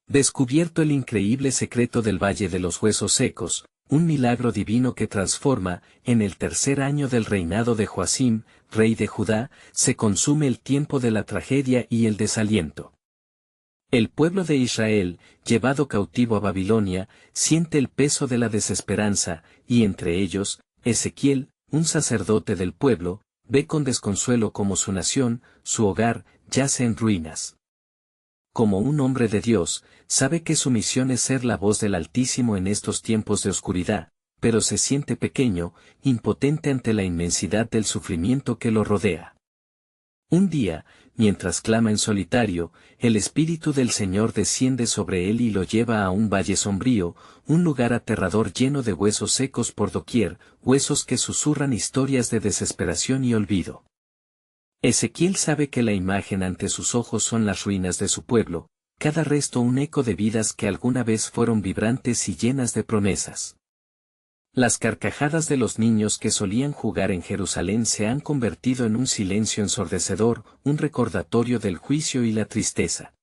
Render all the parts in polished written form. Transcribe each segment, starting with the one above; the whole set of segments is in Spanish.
Descubierto el increíble secreto del Valle de los Huesos Secos, un milagro divino que transforma, en el tercer año del reinado de Joacim, rey de Judá, se consume el tiempo de la tragedia y el desaliento. El pueblo de Israel, llevado cautivo a Babilonia, siente el peso de la desesperanza, y entre ellos, Ezequiel, un sacerdote del pueblo, ve con desconsuelo cómo su nación, su hogar, yace en ruinas. Como un hombre de Dios, sabe que su misión es ser la voz del Altísimo en estos tiempos de oscuridad, pero se siente pequeño, impotente ante la inmensidad del sufrimiento que lo rodea. Un día, mientras clama en solitario, el Espíritu del Señor desciende sobre él y lo lleva a un valle sombrío, un lugar aterrador lleno de huesos secos por doquier, huesos que susurran historias de desesperación y olvido. Ezequiel sabe que la imagen ante sus ojos son las ruinas de su pueblo, cada resto un eco de vidas que alguna vez fueron vibrantes y llenas de promesas. Las carcajadas de los niños que solían jugar en Jerusalén se han convertido en un silencio ensordecedor, un recordatorio del juicio y la tristeza.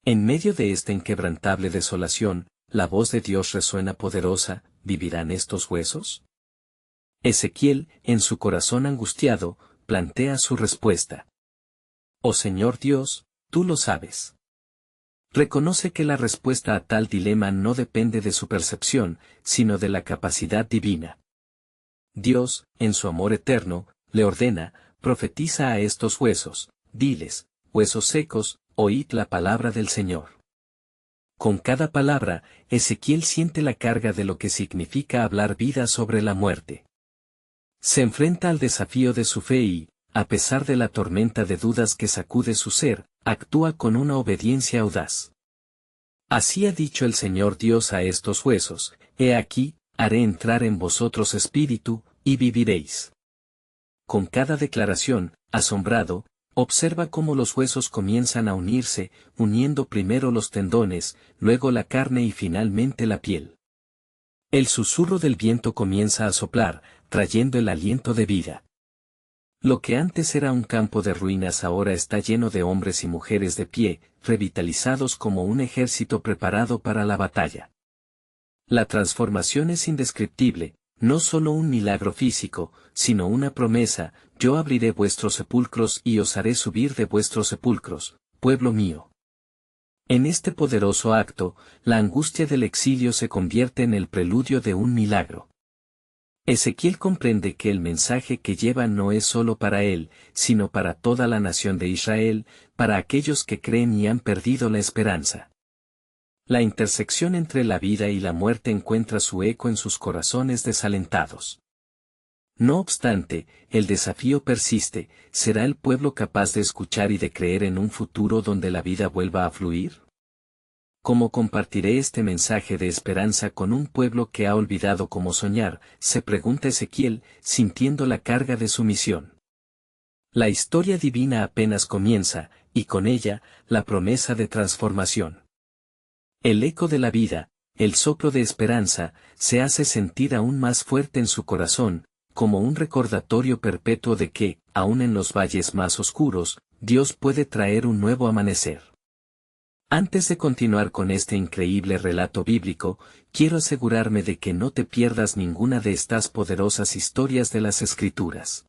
En medio de esta inquebrantable desolación, la voz de Dios resuena poderosa: ¿vivirán estos huesos? Ezequiel, en su corazón angustiado, plantea su respuesta. Oh Señor Dios, tú lo sabes. Reconoce que la respuesta a tal dilema no depende de su percepción, sino de la capacidad divina. Dios, en su amor eterno, le ordena: profetiza a estos huesos, diles, huesos secos, oíd la palabra del Señor. Con cada palabra, Ezequiel siente la carga de lo que significa hablar vida sobre la muerte. Se enfrenta al desafío de su fe y, a pesar de la tormenta de dudas que sacude su ser, actúa con una obediencia audaz. Así ha dicho el Señor Dios a estos huesos: he aquí, haré entrar en vosotros espíritu, y viviréis. Con cada declaración, asombrado, observa cómo los huesos comienzan a unirse, uniendo primero los tendones, luego la carne y finalmente la piel. El susurro del viento comienza a soplar, trayendo el aliento de vida. Lo que antes era un campo de ruinas ahora está lleno de hombres y mujeres de pie, revitalizados como un ejército preparado para la batalla. La transformación es indescriptible, no solo un milagro físico, sino una promesa: yo abriré vuestros sepulcros y os haré subir de vuestros sepulcros, pueblo mío. En este poderoso acto, la angustia del exilio se convierte en el preludio de un milagro. Ezequiel comprende que el mensaje que lleva no es solo para él, sino para toda la nación de Israel, para aquellos que creen y han perdido la esperanza. La intersección entre la vida y la muerte encuentra su eco en sus corazones desalentados. No obstante, el desafío persiste: ¿será el pueblo capaz de escuchar y de creer en un futuro donde la vida vuelva a fluir? ¿Cómo compartiré este mensaje de esperanza con un pueblo que ha olvidado cómo soñar?, se pregunta Ezequiel, sintiendo la carga de su misión. La historia divina apenas comienza, y con ella, la promesa de transformación. El eco de la vida, el soplo de esperanza, se hace sentir aún más fuerte en su corazón, como un recordatorio perpetuo de que, aun en los valles más oscuros, Dios puede traer un nuevo amanecer. Antes de continuar con este increíble relato bíblico, quiero asegurarme de que no te pierdas ninguna de estas poderosas historias de las Escrituras.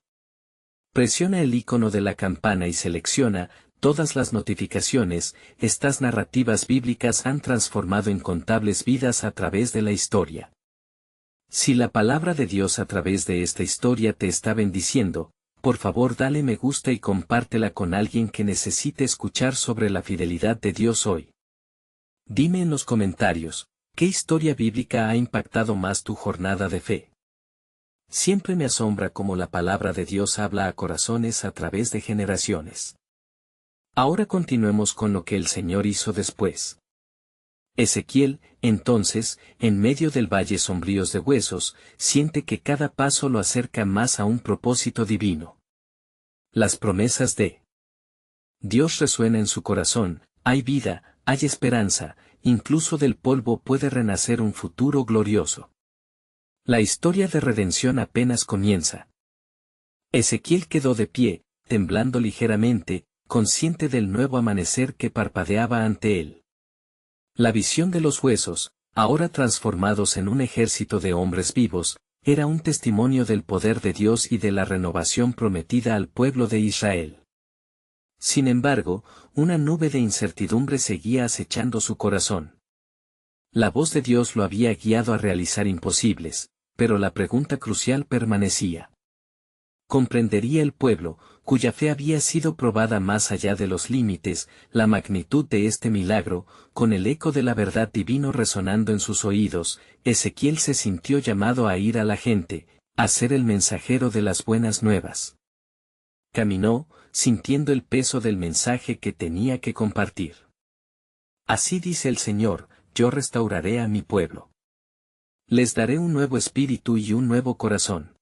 Presiona el icono de la campana y selecciona todas las notificaciones. Estas narrativas bíblicas han transformado incontables vidas a través de la historia. Si la palabra de Dios a través de esta historia te está bendiciendo, por favor dale me gusta y compártela con alguien que necesite escuchar sobre la fidelidad de Dios hoy. Dime en los comentarios, ¿qué historia bíblica ha impactado más tu jornada de fe? Siempre me asombra cómo la palabra de Dios habla a corazones a través de generaciones. Ahora continuemos con lo que el Señor hizo después. Ezequiel, entonces, en medio del valle sombríos de huesos, siente que cada paso lo acerca más a un propósito divino. Las promesas de Dios resuenan en su corazón: hay vida, hay esperanza, incluso del polvo puede renacer un futuro glorioso. La historia de redención apenas comienza. Ezequiel quedó de pie, temblando ligeramente, consciente del nuevo amanecer que parpadeaba ante él. La visión de los huesos, ahora transformados en un ejército de hombres vivos, era un testimonio del poder de Dios y de la renovación prometida al pueblo de Israel. Sin embargo, una nube de incertidumbre seguía acechando su corazón. La voz de Dios lo había guiado a realizar imposibles, pero la pregunta crucial permanecía. ¿Comprendería el pueblo, cuya fe había sido probada más allá de los límites, la magnitud de este milagro? Con el eco de la verdad divino resonando en sus oídos, Ezequiel se sintió llamado a ir a la gente, a ser el mensajero de las buenas nuevas. Caminó, sintiendo el peso del mensaje que tenía que compartir. Así dice el Señor, yo restauraré a mi pueblo. Les daré un nuevo espíritu y un nuevo corazón.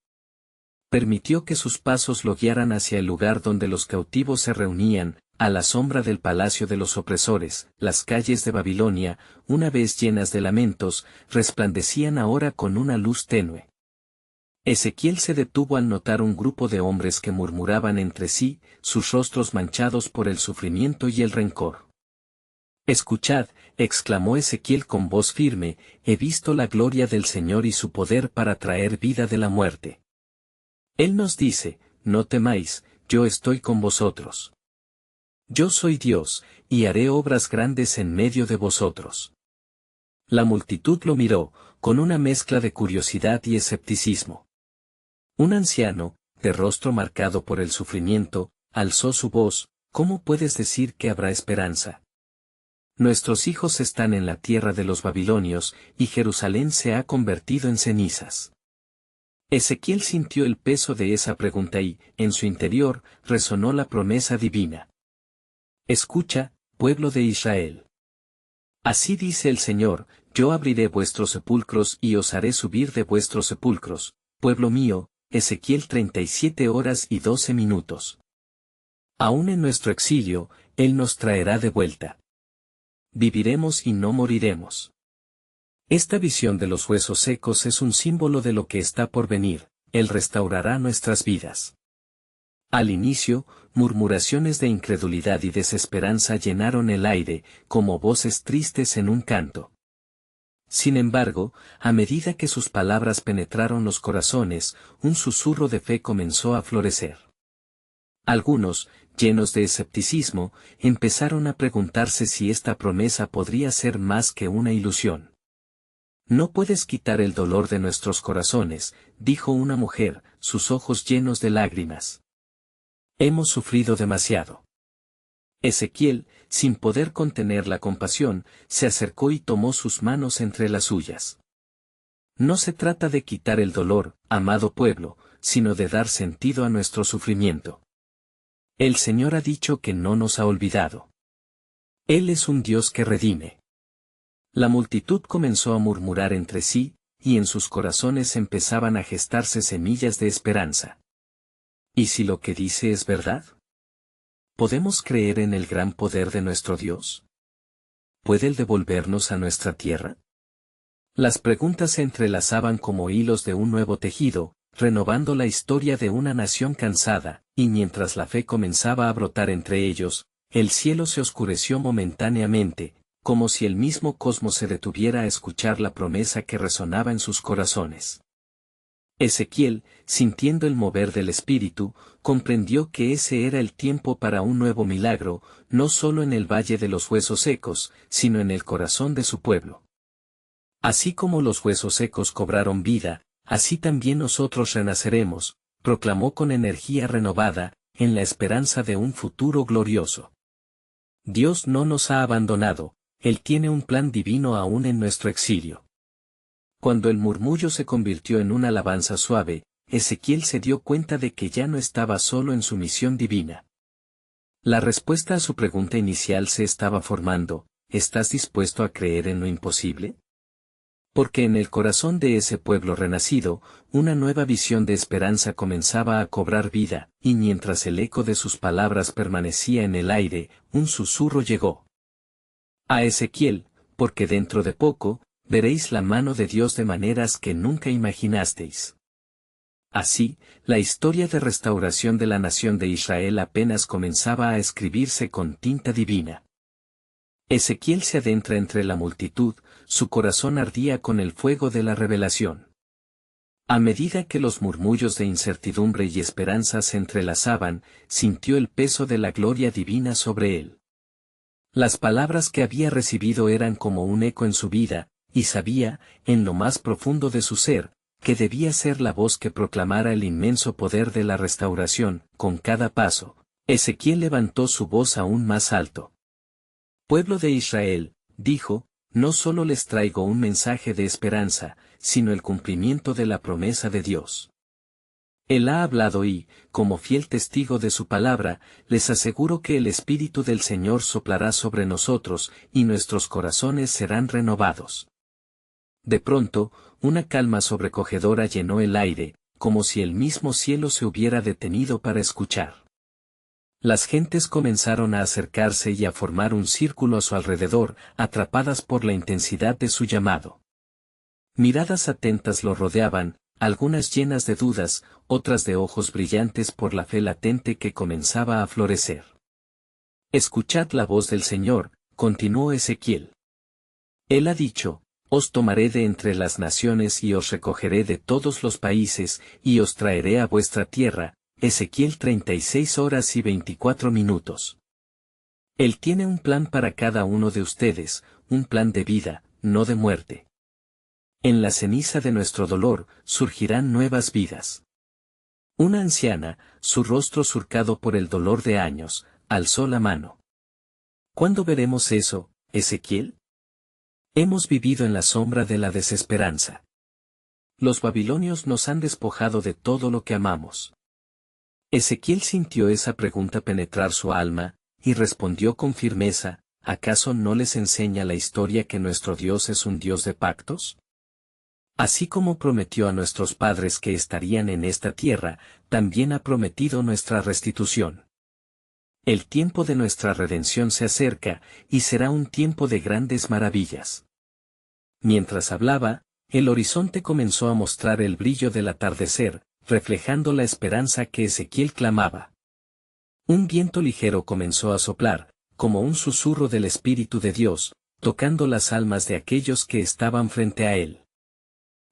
Permitió que sus pasos lo guiaran hacia el lugar donde los cautivos se reunían, a la sombra del palacio de los opresores. Las calles de Babilonia, una vez llenas de lamentos, resplandecían ahora con una luz tenue. Ezequiel se detuvo al notar un grupo de hombres que murmuraban entre sí, sus rostros manchados por el sufrimiento y el rencor. Escuchad, exclamó Ezequiel con voz firme, he visto la gloria del Señor y su poder para traer vida de la muerte. Él nos dice, no temáis, yo estoy con vosotros. Yo soy Dios, y haré obras grandes en medio de vosotros. La multitud lo miró, con una mezcla de curiosidad y escepticismo. Un anciano, de rostro marcado por el sufrimiento, alzó su voz, ¿cómo puedes decir que habrá esperanza? Nuestros hijos están en la tierra de los babilonios, y Jerusalén se ha convertido en cenizas. Ezequiel sintió el peso de esa pregunta y, en su interior, resonó la promesa divina. Escucha, pueblo de Israel. Así dice el Señor, yo abriré vuestros sepulcros y os haré subir de vuestros sepulcros, pueblo mío. Ezequiel 37:12. Aún en nuestro exilio, Él nos traerá de vuelta. Viviremos y no moriremos. Esta visión de los huesos secos es un símbolo de lo que está por venir, Él restaurará nuestras vidas. Al inicio, murmuraciones de incredulidad y desesperanza llenaron el aire, como voces tristes en un canto. Sin embargo, a medida que sus palabras penetraron los corazones, un susurro de fe comenzó a florecer. Algunos, llenos de escepticismo, empezaron a preguntarse si esta promesa podría ser más que una ilusión. No puedes quitar el dolor de nuestros corazones, dijo una mujer, sus ojos llenos de lágrimas. Hemos sufrido demasiado. Ezequiel, sin poder contener la compasión, se acercó y tomó sus manos entre las suyas. No se trata de quitar el dolor, amado pueblo, sino de dar sentido a nuestro sufrimiento. El Señor ha dicho que no nos ha olvidado. Él es un Dios que redime. La multitud comenzó a murmurar entre sí, y en sus corazones empezaban a gestarse semillas de esperanza. ¿Y si lo que dice es verdad? ¿Podemos creer en el gran poder de nuestro Dios? ¿Puede Él devolvernos a nuestra tierra? Las preguntas se entrelazaban como hilos de un nuevo tejido, renovando la historia de una nación cansada, y mientras la fe comenzaba a brotar entre ellos, el cielo se oscureció momentáneamente, como si el mismo cosmos se detuviera a escuchar la promesa que resonaba en sus corazones. Ezequiel, sintiendo el mover del Espíritu, comprendió que ese era el tiempo para un nuevo milagro, no solo en el valle de los huesos secos, sino en el corazón de su pueblo. Así como los huesos secos cobraron vida, así también nosotros renaceremos, proclamó con energía renovada, en la esperanza de un futuro glorioso. Dios no nos ha abandonado, Él tiene un plan divino aún en nuestro exilio. Cuando el murmullo se convirtió en una alabanza suave, Ezequiel se dio cuenta de que ya no estaba solo en su misión divina. La respuesta a su pregunta inicial se estaba formando, ¿estás dispuesto a creer en lo imposible? Porque en el corazón de ese pueblo renacido, una nueva visión de esperanza comenzaba a cobrar vida, y mientras el eco de sus palabras permanecía en el aire, un susurro llegó a Ezequiel, porque dentro de poco, veréis la mano de Dios de maneras que nunca imaginasteis. Así, la historia de restauración de la nación de Israel apenas comenzaba a escribirse con tinta divina. Ezequiel se adentra entre la multitud, su corazón ardía con el fuego de la revelación. A medida que los murmullos de incertidumbre y esperanza se entrelazaban, sintió el peso de la gloria divina sobre él. Las palabras que había recibido eran como un eco en su vida, y sabía, en lo más profundo de su ser, que debía ser la voz que proclamara el inmenso poder de la restauración. Con cada paso, Ezequiel levantó su voz aún más alto. Pueblo de Israel, dijo, no solo les traigo un mensaje de esperanza, sino el cumplimiento de la promesa de Dios. Él ha hablado y, como fiel testigo de su palabra, les aseguro que el Espíritu del Señor soplará sobre nosotros, y nuestros corazones serán renovados. De pronto, una calma sobrecogedora llenó el aire, como si el mismo cielo se hubiera detenido para escuchar. Las gentes comenzaron a acercarse y a formar un círculo a su alrededor, atrapadas por la intensidad de su llamado. Miradas atentas lo rodeaban, algunas llenas de dudas, otras de ojos brillantes por la fe latente que comenzaba a florecer. Escuchad la voz del Señor, continuó Ezequiel. Él ha dicho, os tomaré de entre las naciones y os recogeré de todos los países, y os traeré a vuestra tierra. Ezequiel 36 horas y 24 minutos. Él tiene un plan para cada uno de ustedes, un plan de vida, no de muerte. En la ceniza de nuestro dolor, surgirán nuevas vidas. Una anciana, su rostro surcado por el dolor de años, alzó la mano. ¿Cuándo veremos eso, Ezequiel? Hemos vivido en la sombra de la desesperanza. Los babilonios nos han despojado de todo lo que amamos. Ezequiel sintió esa pregunta penetrar su alma, y respondió con firmeza, ¿acaso no les enseña la historia que nuestro Dios es un Dios de pactos? Así como prometió a nuestros padres que estarían en esta tierra, también ha prometido nuestra restitución. El tiempo de nuestra redención se acerca, y será un tiempo de grandes maravillas. Mientras hablaba, el horizonte comenzó a mostrar el brillo del atardecer, reflejando la esperanza que Ezequiel clamaba. Un viento ligero comenzó a soplar, como un susurro del Espíritu de Dios, tocando las almas de aquellos que estaban frente a él.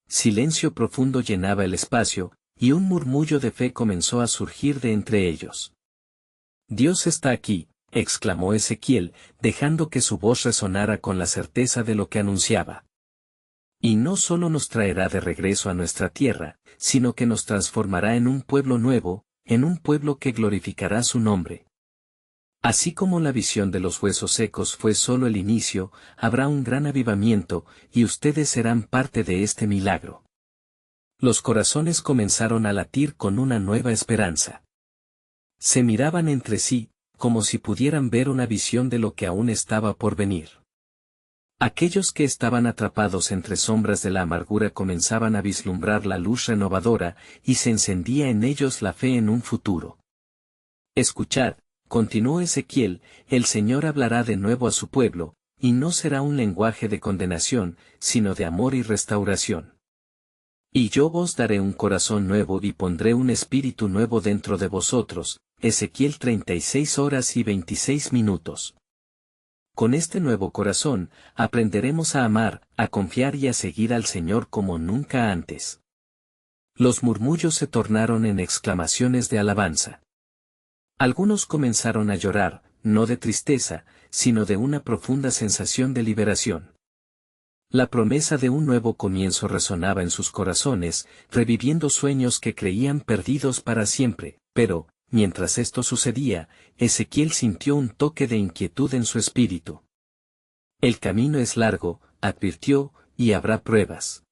Silencio profundo llenaba el espacio, y un murmullo de fe comenzó a surgir de entre ellos. Dios está aquí, exclamó Ezequiel, dejando que su voz resonara con la certeza de lo que anunciaba. Y no solo nos traerá de regreso a nuestra tierra, sino que nos transformará en un pueblo nuevo, en un pueblo que glorificará su nombre. Así como la visión de los huesos secos fue solo el inicio, habrá un gran avivamiento, y ustedes serán parte de este milagro. Los corazones comenzaron a latir con una nueva esperanza. Se miraban entre sí, como si pudieran ver una visión de lo que aún estaba por venir. Aquellos que estaban atrapados entre sombras de la amargura comenzaban a vislumbrar la luz renovadora, y se encendía en ellos la fe en un futuro. Escuchad, continuó Ezequiel, el Señor hablará de nuevo a su pueblo, y no será un lenguaje de condenación, sino de amor y restauración. Y yo os daré un corazón nuevo y pondré un espíritu nuevo dentro de vosotros. Ezequiel 36 horas y 26 minutos. Con este nuevo corazón, aprenderemos a amar, a confiar y a seguir al Señor como nunca antes. Los murmullos se tornaron en exclamaciones de alabanza. Algunos comenzaron a llorar, no de tristeza, sino de una profunda sensación de liberación. La promesa de un nuevo comienzo resonaba en sus corazones, reviviendo sueños que creían perdidos para siempre, pero, mientras esto sucedía, Ezequiel sintió un toque de inquietud en su espíritu. El camino es largo, advirtió, y habrá pruebas.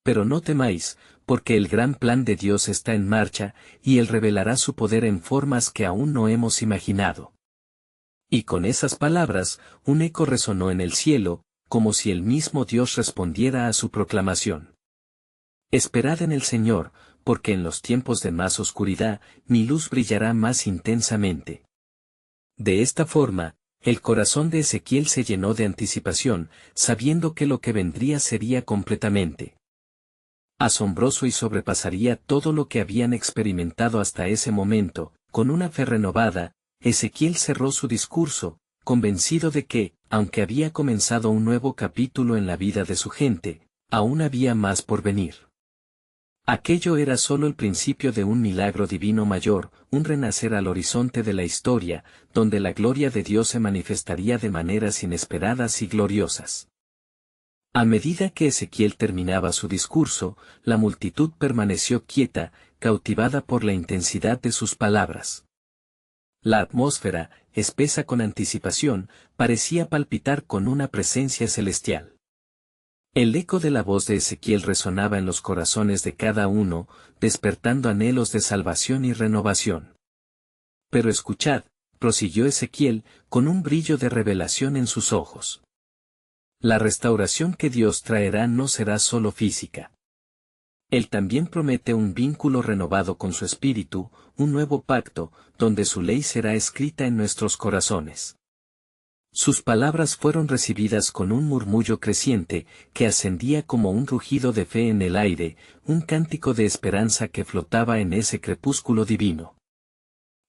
Pero no temáis, porque el gran plan de Dios está en marcha, y Él revelará su poder en formas que aún no hemos imaginado. Y con esas palabras, un eco resonó en el cielo, como si el mismo Dios respondiera a su proclamación. Esperad en el Señor, porque en los tiempos de más oscuridad, mi luz brillará más intensamente. De esta forma, el corazón de Ezequiel se llenó de anticipación, sabiendo que lo que vendría sería completamente asombroso y sobrepasaría todo lo que habían experimentado hasta ese momento. Con una fe renovada, Ezequiel cerró su discurso, convencido de que, aunque había comenzado un nuevo capítulo en la vida de su gente, aún había más por venir. Aquello era solo el principio de un milagro divino mayor, un renacer al horizonte de la historia, donde la gloria de Dios se manifestaría de maneras inesperadas y gloriosas. A medida que Ezequiel terminaba su discurso, la multitud permaneció quieta, cautivada por la intensidad de sus palabras. La atmósfera, espesa con anticipación, parecía palpitar con una presencia celestial. El eco de la voz de Ezequiel resonaba en los corazones de cada uno, despertando anhelos de salvación y renovación. Pero escuchad, prosiguió Ezequiel, con un brillo de revelación en sus ojos. La restauración que Dios traerá no será solo física. Él también promete un vínculo renovado con su espíritu, un nuevo pacto, donde su ley será escrita en nuestros corazones. Sus palabras fueron recibidas con un murmullo creciente, que ascendía como un rugido de fe en el aire, un cántico de esperanza que flotaba en ese crepúsculo divino.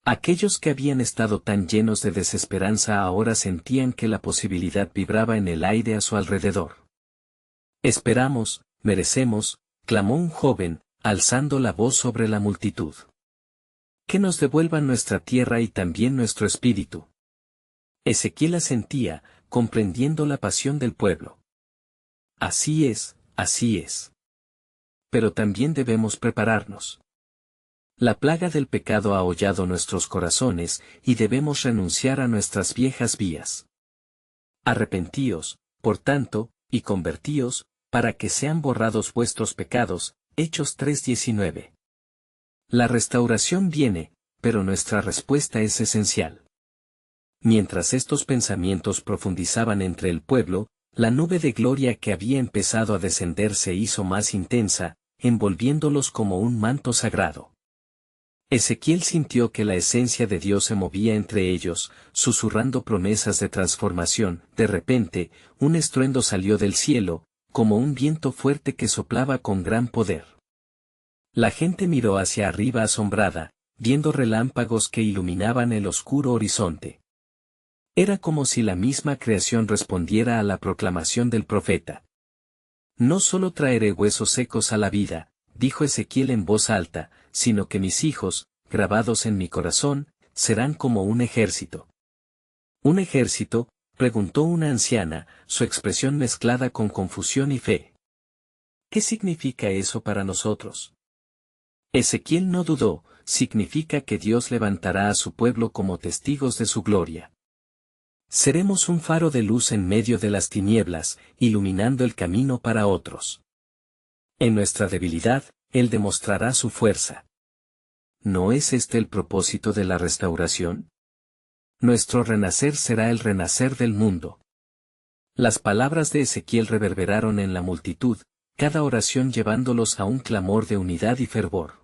Aquellos que habían estado tan llenos de desesperanza ahora sentían que la posibilidad vibraba en el aire a su alrededor. Esperamos, merecemos, clamó un joven, alzando la voz sobre la multitud. Que nos devuelvan nuestra tierra y también nuestro espíritu. Ezequiel asentía, comprendiendo la pasión del pueblo. Así es, así es. Pero también debemos prepararnos. La plaga del pecado ha hollado nuestros corazones, y debemos renunciar a nuestras viejas vías. Arrepentíos, por tanto, y convertíos, para que sean borrados vuestros pecados. Hechos 3:19. La restauración viene, pero nuestra respuesta es esencial. Mientras estos pensamientos profundizaban entre el pueblo, la nube de gloria que había empezado a descender se hizo más intensa, envolviéndolos como un manto sagrado. Ezequiel sintió que la esencia de Dios se movía entre ellos, susurrando promesas de transformación. De repente, un estruendo salió del cielo, como un viento fuerte que soplaba con gran poder. La gente miró hacia arriba asombrada, viendo relámpagos que iluminaban el oscuro horizonte. Era como si la misma creación respondiera a la proclamación del profeta. No solo traeré huesos secos a la vida, dijo Ezequiel en voz alta, sino que mis hijos, grabados en mi corazón, serán como un ejército. ¿Un ejército?, preguntó una anciana, su expresión mezclada con confusión y fe. ¿Qué significa eso para nosotros? Ezequiel no dudó, significa que Dios levantará a su pueblo como testigos de su gloria. Seremos un faro de luz en medio de las tinieblas, iluminando el camino para otros. En nuestra debilidad, Él demostrará su fuerza. ¿No es este el propósito de la restauración? Nuestro renacer será el renacer del mundo. Las palabras de Ezequiel reverberaron en la multitud, cada oración llevándolos a un clamor de unidad y fervor.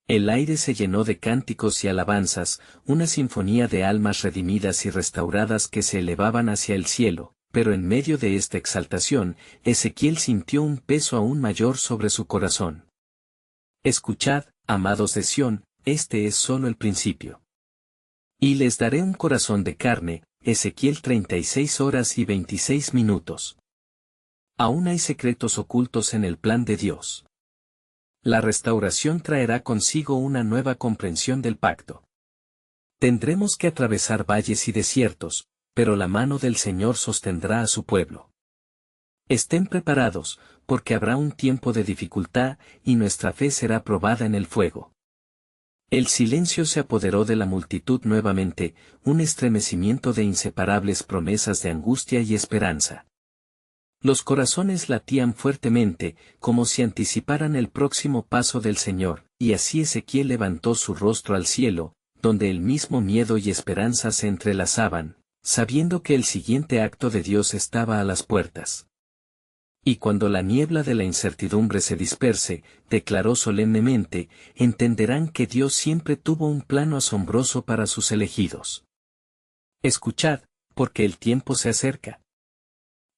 El aire se llenó de cánticos y alabanzas, una sinfonía de almas redimidas y restauradas que se elevaban hacia el cielo, pero en medio de esta exaltación, Ezequiel sintió un peso aún mayor sobre su corazón. Escuchad, amados de Sión, este es solo el principio. Y les daré un corazón de carne, Ezequiel 36:26. Aún hay secretos ocultos en el plan de Dios. La restauración traerá consigo una nueva comprensión del pacto. Tendremos que atravesar valles y desiertos, pero la mano del Señor sostendrá a su pueblo. Estén preparados, porque habrá un tiempo de dificultad, y nuestra fe será probada en el fuego. El silencio se apoderó de la multitud nuevamente, un estremecimiento de inseparables promesas de angustia y esperanza. Los corazones latían fuertemente, como si anticiparan el próximo paso del Señor, y así Ezequiel levantó su rostro al cielo, donde el mismo miedo y esperanza se entrelazaban, sabiendo que el siguiente acto de Dios estaba a las puertas. Y cuando la niebla de la incertidumbre se disperse, declaró solemnemente, entenderán que Dios siempre tuvo un plano asombroso para sus elegidos. Escuchad, porque el tiempo se acerca.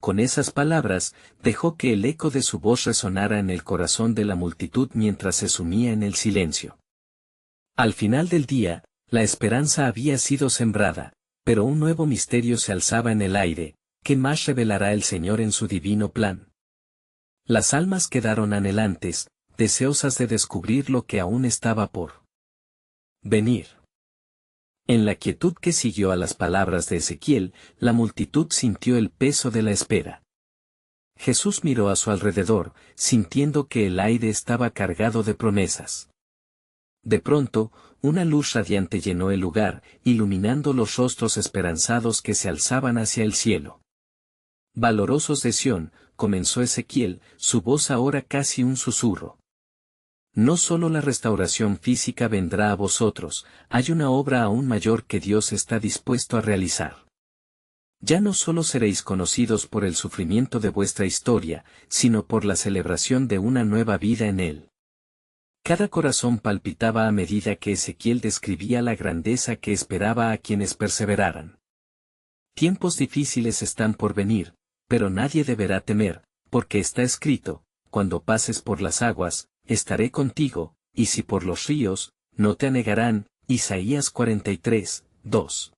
Con esas palabras, dejó que el eco de su voz resonara en el corazón de la multitud mientras se sumía en el silencio. Al final del día, la esperanza había sido sembrada, pero un nuevo misterio se alzaba en el aire. ¿Qué más revelará el Señor en su divino plan? Las almas quedaron anhelantes, deseosas de descubrir lo que aún estaba por venir. En la quietud que siguió a las palabras de Ezequiel, la multitud sintió el peso de la espera. Jesús miró a su alrededor, sintiendo que el aire estaba cargado de promesas. De pronto, una luz radiante llenó el lugar, iluminando los rostros esperanzados que se alzaban hacia el cielo. Valorosos de Sión, comenzó Ezequiel, su voz ahora casi un susurro. No solo la restauración física vendrá a vosotros, hay una obra aún mayor que Dios está dispuesto a realizar. Ya no solo seréis conocidos por el sufrimiento de vuestra historia, sino por la celebración de una nueva vida en Él. Cada corazón palpitaba a medida que Ezequiel describía la grandeza que esperaba a quienes perseveraran. Tiempos difíciles están por venir, pero nadie deberá temer, porque está escrito, cuando pases por las aguas, estaré contigo, y si por los ríos, no te anegarán. Isaías 43, 2.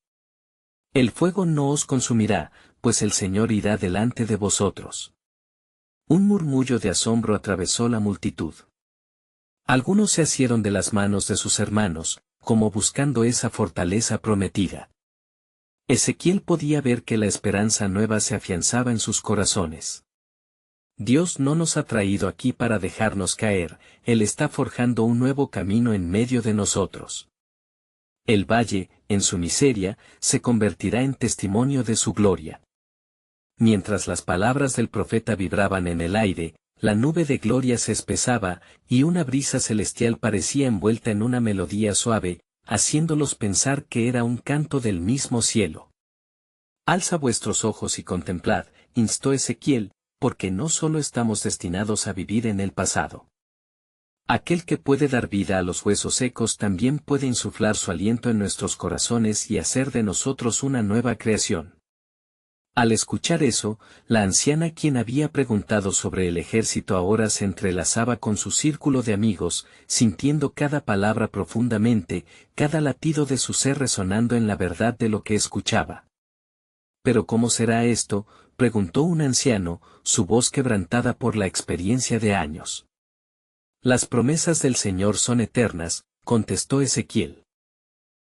El fuego no os consumirá, pues el Señor irá delante de vosotros. Un murmullo de asombro atravesó la multitud. Algunos se asieron de las manos de sus hermanos, como buscando esa fortaleza prometida. Ezequiel podía ver que la esperanza nueva se afianzaba en sus corazones. Dios no nos ha traído aquí para dejarnos caer, Él está forjando un nuevo camino en medio de nosotros. El valle, en su miseria, se convertirá en testimonio de su gloria. Mientras las palabras del profeta vibraban en el aire, la nube de gloria se espesaba, y una brisa celestial parecía envuelta en una melodía suave, haciéndolos pensar que era un canto del mismo cielo. Alza vuestros ojos y contemplad, instó Ezequiel, porque no solo estamos destinados a vivir en el pasado. Aquel que puede dar vida a los huesos secos también puede insuflar su aliento en nuestros corazones y hacer de nosotros una nueva creación. Al escuchar eso, la anciana quien había preguntado sobre el ejército ahora se entrelazaba con su círculo de amigos, sintiendo cada palabra profundamente, cada latido de su ser resonando en la verdad de lo que escuchaba. ¿Pero cómo será esto?, preguntó un anciano, su voz quebrantada por la experiencia de años. Las promesas del Señor son eternas, contestó Ezequiel.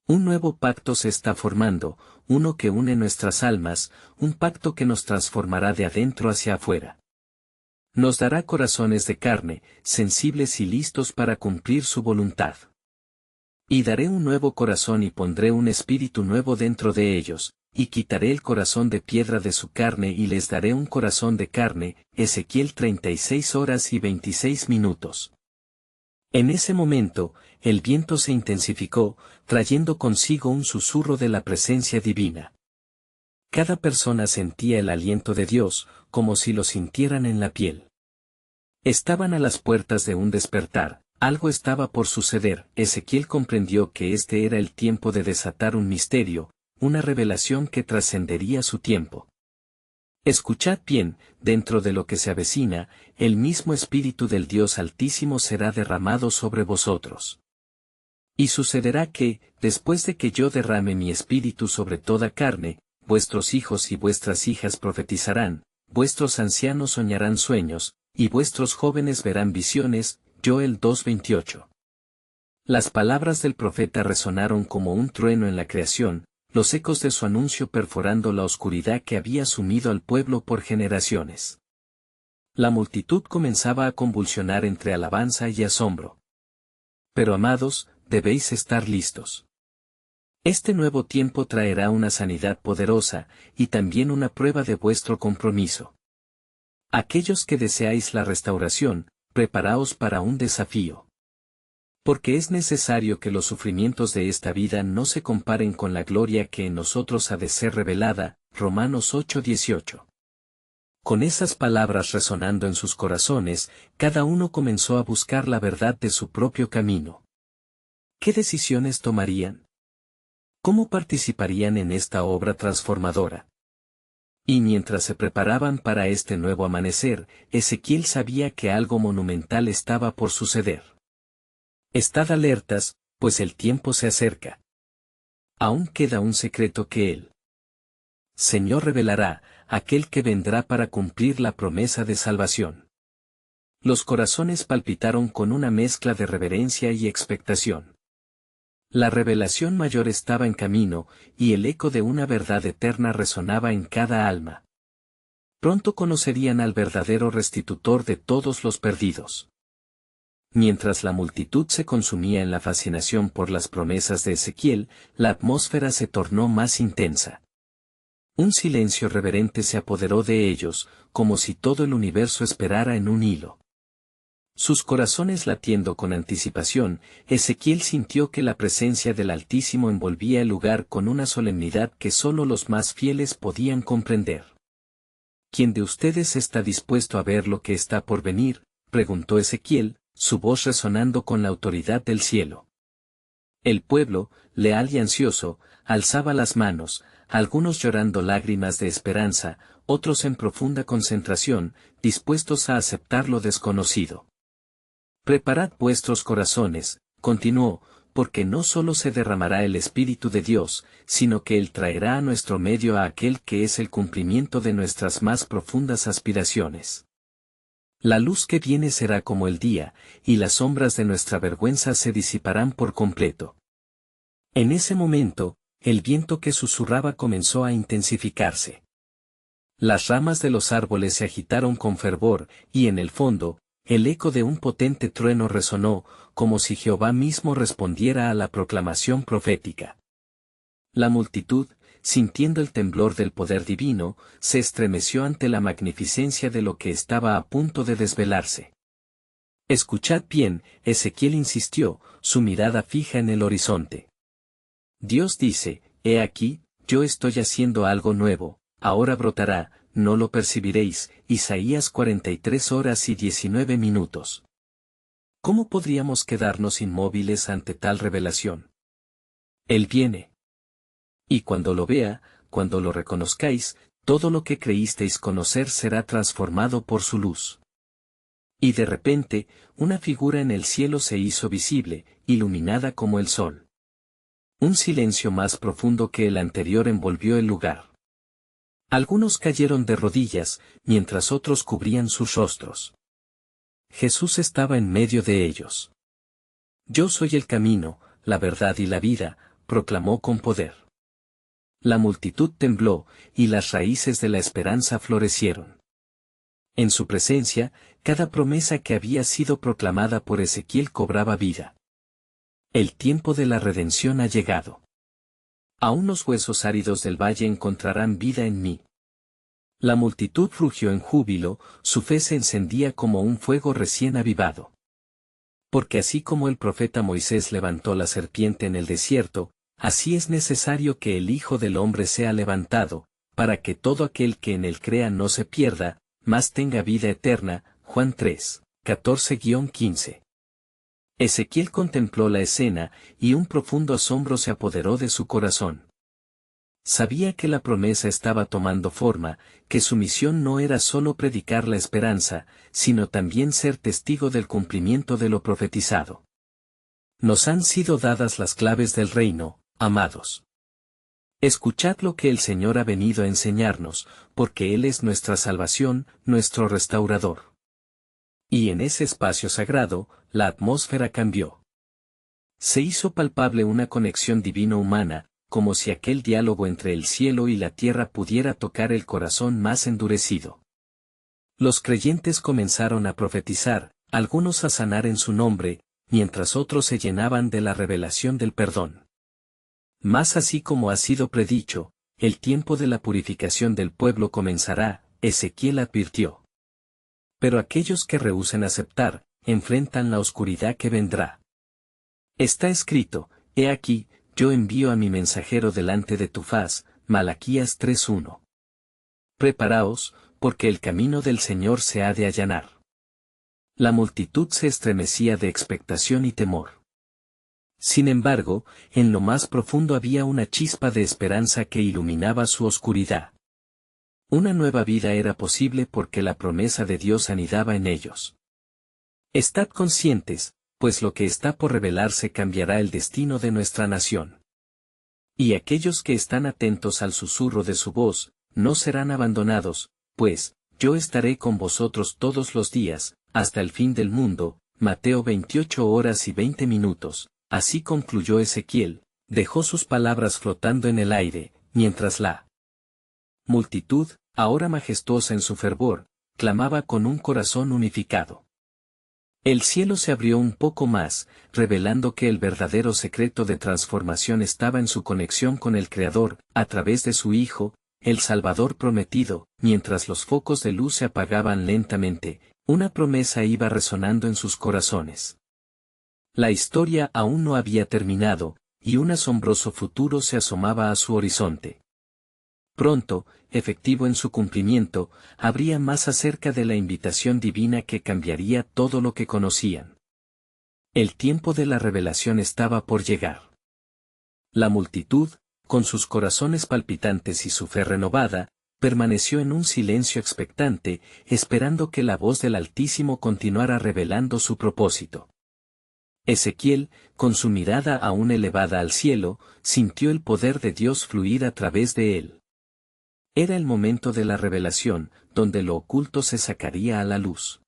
Un nuevo pacto se está formando, uno que une nuestras almas, un pacto que nos transformará de adentro hacia afuera. Nos dará corazones de carne, sensibles y listos para cumplir su voluntad. Y daré un nuevo corazón y pondré un espíritu nuevo dentro de ellos, y quitaré el corazón de piedra de su carne y les daré un corazón de carne. Ezequiel 36:26. En ese momento, el viento se intensificó, trayendo consigo un susurro de la presencia divina. Cada persona sentía el aliento de Dios, como si lo sintieran en la piel. Estaban a las puertas de un despertar, algo estaba por suceder. Ezequiel comprendió que este era el tiempo de desatar un misterio, una revelación que trascendería su tiempo. Escuchad bien, dentro de lo que se avecina, el mismo Espíritu del Dios Altísimo será derramado sobre vosotros. Y sucederá que, después de que yo derrame mi espíritu sobre toda carne, vuestros hijos y vuestras hijas profetizarán, vuestros ancianos soñarán sueños, y vuestros jóvenes verán visiones. Joel 2:28. Las palabras del profeta resonaron como un trueno en la creación, los ecos de su anuncio perforando la oscuridad que había sumido al pueblo por generaciones. La multitud comenzaba a convulsionar entre alabanza y asombro. Pero amados, debéis estar listos. Este nuevo tiempo traerá una sanidad poderosa, y también una prueba de vuestro compromiso. Aquellos que deseáis la restauración, preparaos para un desafío. Porque es necesario que los sufrimientos de esta vida no se comparen con la gloria que en nosotros ha de ser revelada. Romanos 8:18. Con esas palabras resonando en sus corazones, cada uno comenzó a buscar la verdad de su propio camino. ¿Qué decisiones tomarían? ¿Cómo participarían en esta obra transformadora? Y mientras se preparaban para este nuevo amanecer, Ezequiel sabía que algo monumental estaba por suceder. Estad alertas, pues el tiempo se acerca. Aún queda un secreto que él Señor revelará, aquel que vendrá para cumplir la promesa de salvación. Los corazones palpitaron con una mezcla de reverencia y expectación. La revelación mayor estaba en camino, y el eco de una verdad eterna resonaba en cada alma. Pronto conocerían al verdadero restitutor de todos los perdidos. Mientras la multitud se consumía en la fascinación por las promesas de Ezequiel, la atmósfera se tornó más intensa. Un silencio reverente se apoderó de ellos, como si todo el universo esperara en un hilo. Sus corazones latiendo con anticipación, Ezequiel sintió que la presencia del Altísimo envolvía el lugar con una solemnidad que sólo los más fieles podían comprender. ¿Quién de ustedes está dispuesto a ver lo que está por venir?, preguntó Ezequiel, su voz resonando con la autoridad del cielo. El pueblo, leal y ansioso, alzaba las manos, algunos llorando lágrimas de esperanza, otros en profunda concentración, dispuestos a aceptar lo desconocido. Preparad vuestros corazones, continuó, porque no solo se derramará el Espíritu de Dios, sino que Él traerá a nuestro medio a aquel que es el cumplimiento de nuestras más profundas aspiraciones. La luz que viene será como el día, y las sombras de nuestra vergüenza se disiparán por completo. En ese momento, el viento que susurraba comenzó a intensificarse. Las ramas de los árboles se agitaron con fervor, y en el fondo, el eco de un potente trueno resonó, como si Jehová mismo respondiera a la proclamación profética. La multitud, sintiendo el temblor del poder divino, se estremeció ante la magnificencia de lo que estaba a punto de desvelarse. Escuchad bien, Ezequiel insistió, su mirada fija en el horizonte. Dios dice, he aquí, yo estoy haciendo algo nuevo, ahora brotará, no lo percibiréis. Isaías 43:19. ¿Cómo podríamos quedarnos inmóviles ante tal revelación? Él viene. Y cuando lo vea, cuando lo reconozcáis, todo lo que creísteis conocer será transformado por su luz. Y de repente, una figura en el cielo se hizo visible, iluminada como el sol. Un silencio más profundo que el anterior envolvió el lugar. Algunos cayeron de rodillas, mientras otros cubrían sus rostros. Jesús estaba en medio de ellos. Yo soy el camino, la verdad y la vida, proclamó con poder. La multitud tembló, y las raíces de la esperanza florecieron. En su presencia, cada promesa que había sido proclamada por Ezequiel cobraba vida. El tiempo de la redención ha llegado. Aún los huesos áridos del valle encontrarán vida en mí. La multitud rugió en júbilo, su fe se encendía como un fuego recién avivado. Porque así como el profeta Moisés levantó la serpiente en el desierto, así es necesario que el Hijo del Hombre sea levantado, para que todo aquel que en él crea no se pierda, mas tenga vida eterna. Juan 3:14-15. Ezequiel contempló la escena, y un profundo asombro se apoderó de su corazón. Sabía que la promesa estaba tomando forma, que su misión no era solo predicar la esperanza, sino también ser testigo del cumplimiento de lo profetizado. Nos han sido dadas las claves del reino, amados. Escuchad lo que el Señor ha venido a enseñarnos, porque Él es nuestra salvación, nuestro restaurador. Y en ese espacio sagrado, la atmósfera cambió. Se hizo palpable una conexión divino-humana, como si aquel diálogo entre el cielo y la tierra pudiera tocar el corazón más endurecido. Los creyentes comenzaron a profetizar, algunos a sanar en su nombre, mientras otros se llenaban de la revelación del perdón. Mas así como ha sido predicho, el tiempo de la purificación del pueblo comenzará, Ezequiel advirtió. Pero aquellos que rehúsen aceptar, enfrentan la oscuridad que vendrá. Está escrito, he aquí, yo envío a mi mensajero delante de tu faz, Malaquías 3:1. Preparaos, porque el camino del Señor se ha de allanar. La multitud se estremecía de expectación y temor. Sin embargo, en lo más profundo había una chispa de esperanza que iluminaba su oscuridad. Una nueva vida era posible porque la promesa de Dios anidaba en ellos. Estad conscientes, pues lo que está por revelarse cambiará el destino de nuestra nación. Y aquellos que están atentos al susurro de su voz, no serán abandonados, pues, yo estaré con vosotros todos los días, hasta el fin del mundo. Mateo 28:20. Así concluyó Ezequiel, dejó sus palabras flotando en el aire, mientras la multitud, ahora majestuosa en su fervor, clamaba con un corazón unificado. El cielo se abrió un poco más, revelando que el verdadero secreto de transformación estaba en su conexión con el Creador, a través de su Hijo, el Salvador prometido. Mientras los focos de luz se apagaban lentamente, una promesa iba resonando en sus corazones. La historia aún no había terminado, y un asombroso futuro se asomaba a su horizonte. Pronto, efectivo en su cumplimiento, habría más acerca de la invitación divina que cambiaría todo lo que conocían. El tiempo de la revelación estaba por llegar. La multitud, con sus corazones palpitantes y su fe renovada, permaneció en un silencio expectante, esperando que la voz del Altísimo continuara revelando su propósito. Ezequiel, con su mirada aún elevada al cielo, sintió el poder de Dios fluir a través de él. Era el momento de la revelación, donde lo oculto se sacaría a la luz.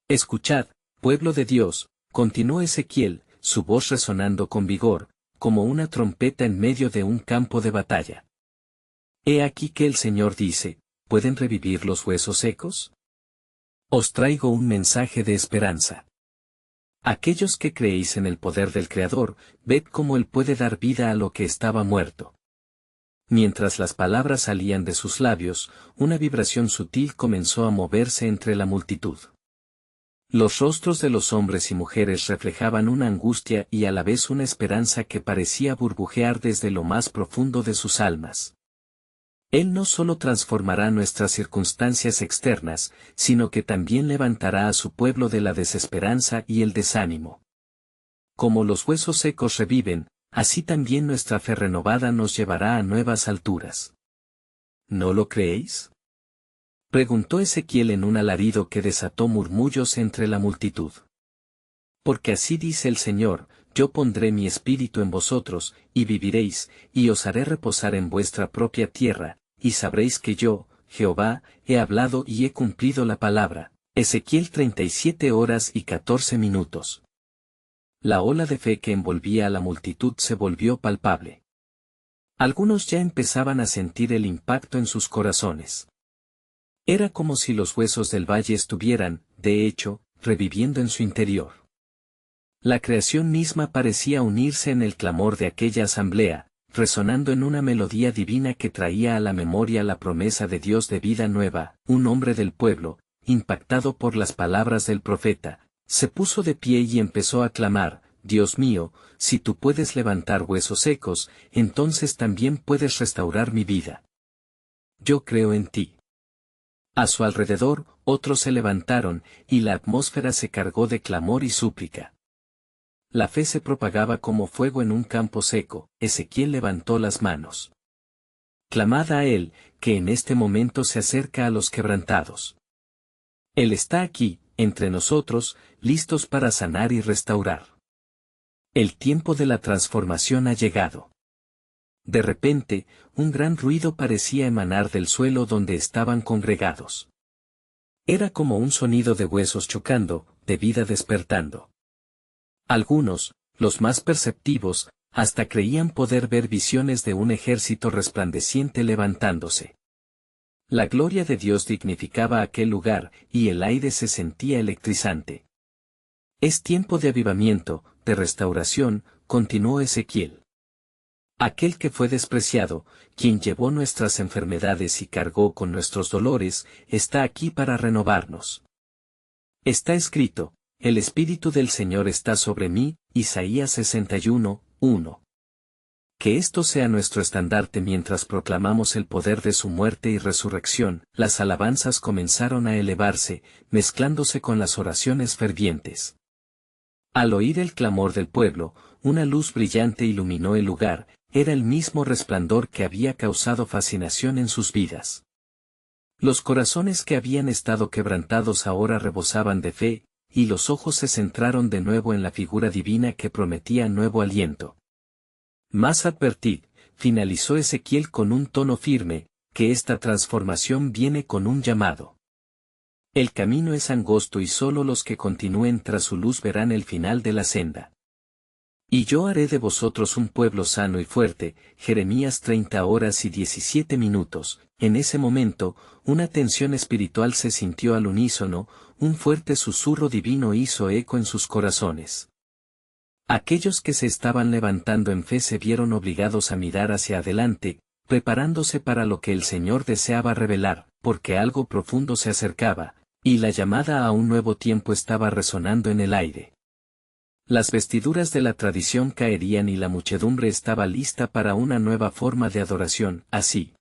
Escuchad, pueblo de Dios, continuó Ezequiel, su voz resonando con vigor, como una trompeta en medio de un campo de batalla. He aquí que el Señor dice, ¿pueden revivir los huesos secos? Os traigo un mensaje de esperanza. Aquellos que creéis en el poder del Creador, ved cómo Él puede dar vida a lo que estaba muerto. Mientras las palabras salían de sus labios, una vibración sutil comenzó a moverse entre la multitud. Los rostros de los hombres y mujeres reflejaban una angustia y a la vez una esperanza que parecía burbujear desde lo más profundo de sus almas. Él no solo transformará nuestras circunstancias externas, sino que también levantará a su pueblo de la desesperanza y el desánimo. Como los huesos secos reviven, así también nuestra fe renovada nos llevará a nuevas alturas. ¿No lo creéis? Preguntó Ezequiel en un alarido que desató murmullos entre la multitud. Porque así dice el Señor, yo pondré mi espíritu en vosotros, y viviréis, y os haré reposar en vuestra propia tierra, y sabréis que yo, Jehová, he hablado y he cumplido la palabra. Ezequiel 37:14. La ola de fe que envolvía a la multitud se volvió palpable. Algunos ya empezaban a sentir el impacto en sus corazones. Era como si los huesos del valle estuvieran, de hecho, reviviendo en su interior. La creación misma parecía unirse en el clamor de aquella asamblea, resonando en una melodía divina que traía a la memoria la promesa de Dios de vida nueva. Un hombre del pueblo, impactado por las palabras del profeta, se puso de pie y empezó a clamar, Dios mío, si tú puedes levantar huesos secos, entonces también puedes restaurar mi vida. Yo creo en ti. A su alrededor, otros se levantaron, y la atmósfera se cargó de clamor y súplica. La fe se propagaba como fuego en un campo seco. Ezequiel levantó las manos. Clamad a Él, que en este momento se acerca a los quebrantados. Él está aquí, entre nosotros, listos para sanar y restaurar. El tiempo de la transformación ha llegado. De repente, un gran ruido parecía emanar del suelo donde estaban congregados. Era como un sonido de huesos chocando, de vida despertando. Algunos, los más perceptivos, hasta creían poder ver visiones de un ejército resplandeciente levantándose. La gloria de Dios dignificaba aquel lugar, y el aire se sentía electrizante. Es tiempo de avivamiento, de restauración, continuó Ezequiel. Aquel que fue despreciado, quien llevó nuestras enfermedades y cargó con nuestros dolores, está aquí para renovarnos. Está escrito, el Espíritu del Señor está sobre mí, Isaías 61:1. Que esto sea nuestro estandarte mientras proclamamos el poder de su muerte y resurrección. Las alabanzas comenzaron a elevarse, mezclándose con las oraciones fervientes. Al oír el clamor del pueblo, una luz brillante iluminó el lugar, era el mismo resplandor que había causado fascinación en sus vidas. Los corazones que habían estado quebrantados ahora rebosaban de fe, y los ojos se centraron de nuevo en la figura divina que prometía nuevo aliento. Mas advertid, finalizó Ezequiel con un tono firme, que esta transformación viene con un llamado. El camino es angosto y solo los que continúen tras su luz verán el final de la senda. Y yo haré de vosotros un pueblo sano y fuerte, Jeremías 30 horas y 17 minutos. En ese momento, una tensión espiritual se sintió al unísono, un fuerte susurro divino hizo eco en sus corazones. Aquellos que se estaban levantando en fe se vieron obligados a mirar hacia adelante, preparándose para lo que el Señor deseaba revelar, porque algo profundo se acercaba, y la llamada a un nuevo tiempo estaba resonando en el aire. Las vestiduras de la tradición caerían y la muchedumbre estaba lista para una nueva forma de adoración, así.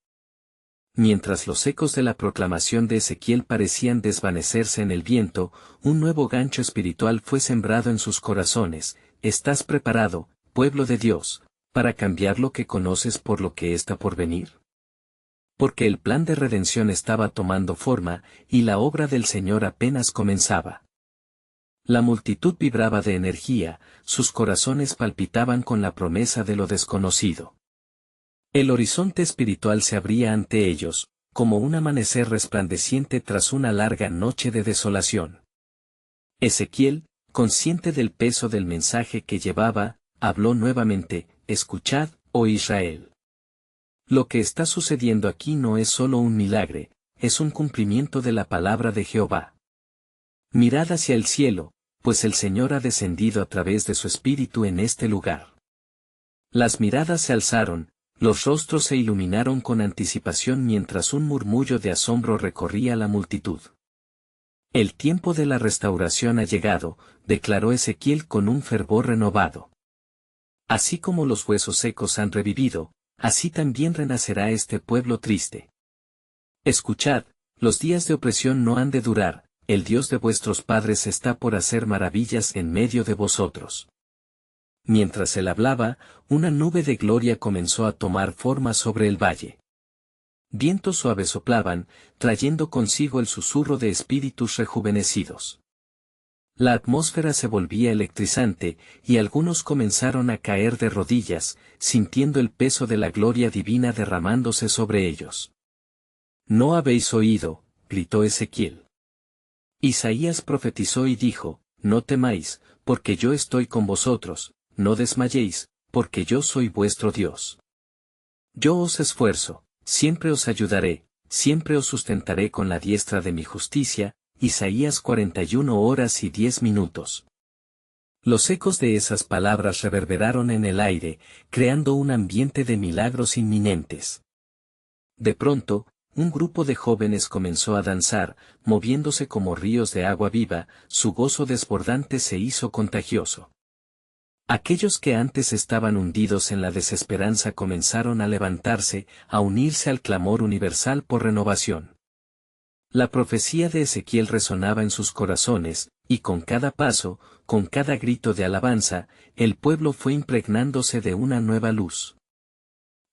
Mientras los ecos de la proclamación de Ezequiel parecían desvanecerse en el viento, un nuevo gancho espiritual fue sembrado en sus corazones. ¿Estás preparado, pueblo de Dios, para cambiar lo que conoces por lo que está por venir? Porque el plan de redención estaba tomando forma, y la obra del Señor apenas comenzaba. La multitud vibraba de energía, sus corazones palpitaban con la promesa de lo desconocido. El horizonte espiritual se abría ante ellos, como un amanecer resplandeciente tras una larga noche de desolación. Ezequiel, consciente del peso del mensaje que llevaba, habló nuevamente: escuchad, oh Israel. Lo que está sucediendo aquí no es solo un milagro, es un cumplimiento de la palabra de Jehová. Mirad hacia el cielo, pues el Señor ha descendido a través de su Espíritu en este lugar. Las miradas se alzaron, los rostros se iluminaron con anticipación mientras un murmullo de asombro recorría la multitud. El tiempo de la restauración ha llegado, declaró Ezequiel con un fervor renovado. Así como los huesos secos han revivido, así también renacerá este pueblo triste. Escuchad, los días de opresión no han de durar, el Dios de vuestros padres está por hacer maravillas en medio de vosotros. Mientras él hablaba, una nube de gloria comenzó a tomar forma sobre el valle. Vientos suaves soplaban, trayendo consigo el susurro de espíritus rejuvenecidos. La atmósfera se volvía electrizante, y algunos comenzaron a caer de rodillas, sintiendo el peso de la gloria divina derramándose sobre ellos. ¿No habéis oído?, gritó Ezequiel. Isaías profetizó y dijo: no temáis, porque yo estoy con vosotros, no desmayéis, porque yo soy vuestro Dios. Yo os esfuerzo, siempre os ayudaré, siempre os sustentaré con la diestra de mi justicia. Isaías 41 horas y 10 minutos. Los ecos de esas palabras reverberaron en el aire, creando un ambiente de milagros inminentes. De pronto, un grupo de jóvenes comenzó a danzar, moviéndose como ríos de agua viva, su gozo desbordante se hizo contagioso. Aquellos que antes estaban hundidos en la desesperanza comenzaron a levantarse, a unirse al clamor universal por renovación. La profecía de Ezequiel resonaba en sus corazones, y con cada paso, con cada grito de alabanza, el pueblo fue impregnándose de una nueva luz.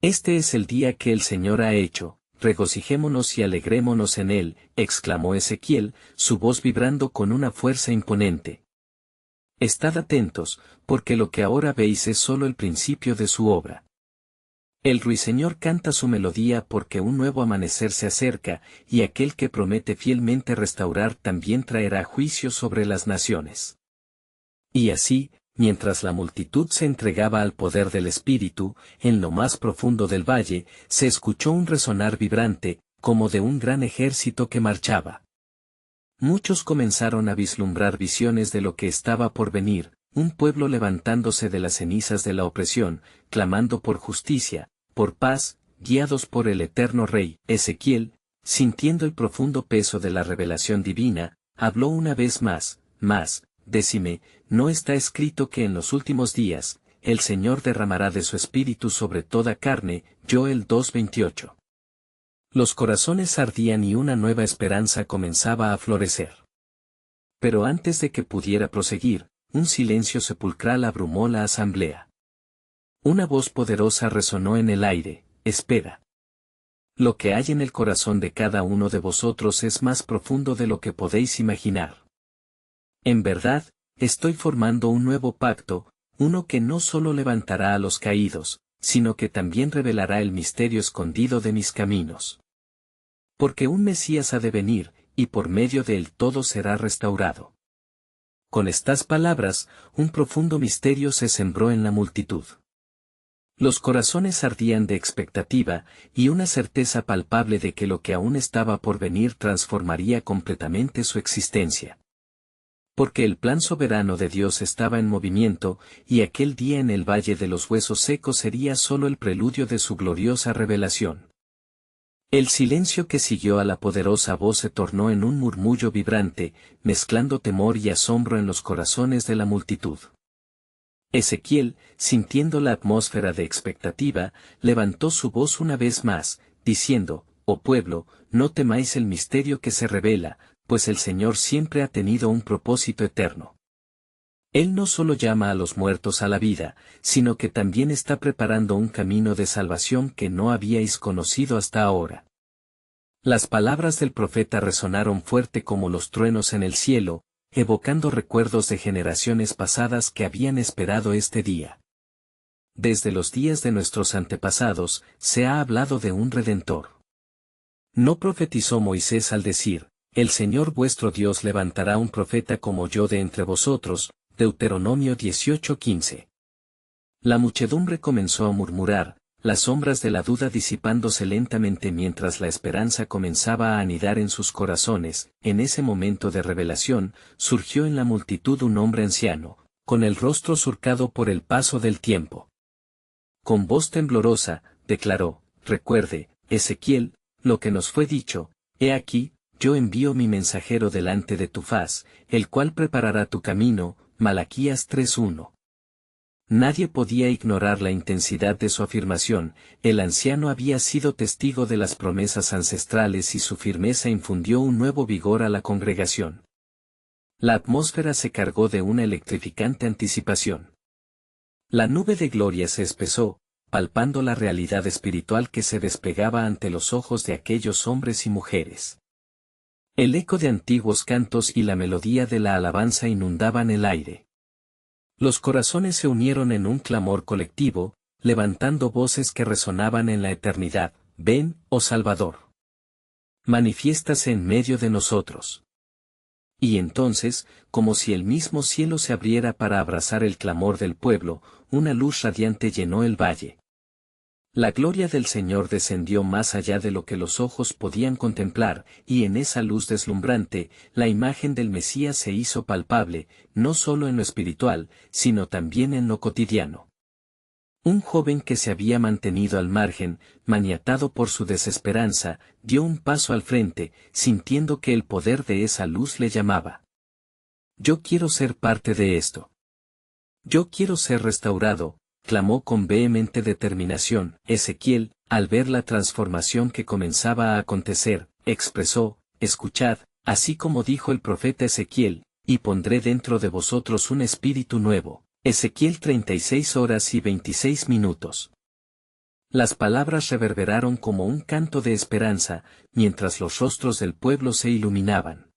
Este es el día que el Señor ha hecho, regocijémonos y alegrémonos en él, exclamó Ezequiel, su voz vibrando con una fuerza imponente. Estad atentos, porque lo que ahora veis es solo el principio de su obra. El ruiseñor canta su melodía porque un nuevo amanecer se acerca, y aquel que promete fielmente restaurar también traerá juicio sobre las naciones. Y así, mientras la multitud se entregaba al poder del Espíritu, en lo más profundo del valle, se escuchó un resonar vibrante, como de un gran ejército que marchaba. Muchos comenzaron a vislumbrar visiones de lo que estaba por venir, un pueblo levantándose de las cenizas de la opresión, clamando por justicia, por paz, guiados por el eterno Rey. Ezequiel, sintiendo el profundo peso de la revelación divina, habló una vez más: decime, ¿no está escrito que en los últimos días, el Señor derramará de su espíritu sobre toda carne? Joel 2:28. Los corazones ardían y una nueva esperanza comenzaba a florecer. Pero antes de que pudiera proseguir, un silencio sepulcral abrumó la asamblea. Una voz poderosa resonó en el aire: espera. Lo que hay en el corazón de cada uno de vosotros es más profundo de lo que podéis imaginar. En verdad, estoy formando un nuevo pacto, uno que no solo levantará a los caídos, sino que también revelará el misterio escondido de mis caminos. Porque un Mesías ha de venir, y por medio de él todo será restaurado. Con estas palabras, un profundo misterio se sembró en la multitud. Los corazones ardían de expectativa, y una certeza palpable de que lo que aún estaba por venir transformaría completamente su existencia. Porque el plan soberano de Dios estaba en movimiento, y aquel día en el Valle de los Huesos Secos sería solo el preludio de su gloriosa revelación. El silencio que siguió a la poderosa voz se tornó en un murmullo vibrante, mezclando temor y asombro en los corazones de la multitud. Ezequiel, sintiendo la atmósfera de expectativa, levantó su voz una vez más, diciendo: «Oh pueblo, no temáis el misterio que se revela, pues el Señor siempre ha tenido un propósito eterno. Él no solo llama a los muertos a la vida, sino que también está preparando un camino de salvación que no habíais conocido hasta ahora». Las palabras del profeta resonaron fuerte como los truenos en el cielo, evocando recuerdos de generaciones pasadas que habían esperado este día. Desde los días de nuestros antepasados, se ha hablado de un Redentor. ¿No profetizó Moisés al decir: «El Señor vuestro Dios levantará un profeta como yo de entre vosotros»? Deuteronomio 18:15. La muchedumbre comenzó a murmurar, las sombras de la duda disipándose lentamente mientras la esperanza comenzaba a anidar en sus corazones. En ese momento de revelación, surgió en la multitud un hombre anciano, con el rostro surcado por el paso del tiempo. Con voz temblorosa, declaró: «Recuerde, Ezequiel, lo que nos fue dicho: he aquí, yo envío mi mensajero delante de tu faz, el cual preparará tu camino». Malaquías 3:1. Nadie podía ignorar la intensidad de su afirmación. El anciano había sido testigo de las promesas ancestrales y su firmeza infundió un nuevo vigor a la congregación. La atmósfera se cargó de una electrificante anticipación. La nube de gloria se espesó, palpando la realidad espiritual que se desplegaba ante los ojos de aquellos hombres y mujeres. El eco de antiguos cantos y la melodía de la alabanza inundaban el aire. Los corazones se unieron en un clamor colectivo, levantando voces que resonaban en la eternidad: «Ven, oh Salvador. Manifiéstase en medio de nosotros». Y entonces, como si el mismo cielo se abriera para abrazar el clamor del pueblo, una luz radiante llenó el valle. La gloria del Señor descendió más allá de lo que los ojos podían contemplar, y en esa luz deslumbrante, la imagen del Mesías se hizo palpable, no solo en lo espiritual, sino también en lo cotidiano. Un joven que se había mantenido al margen, maniatado por su desesperanza, dio un paso al frente, sintiendo que el poder de esa luz le llamaba. «Yo quiero ser parte de esto. Yo quiero ser restaurado», clamó con vehemente determinación. Ezequiel, al ver la transformación que comenzaba a acontecer, expresó: «Escuchad, así como dijo el profeta Ezequiel, y pondré dentro de vosotros un espíritu nuevo». Ezequiel 36:26. Las palabras reverberaron como un canto de esperanza, mientras los rostros del pueblo se iluminaban.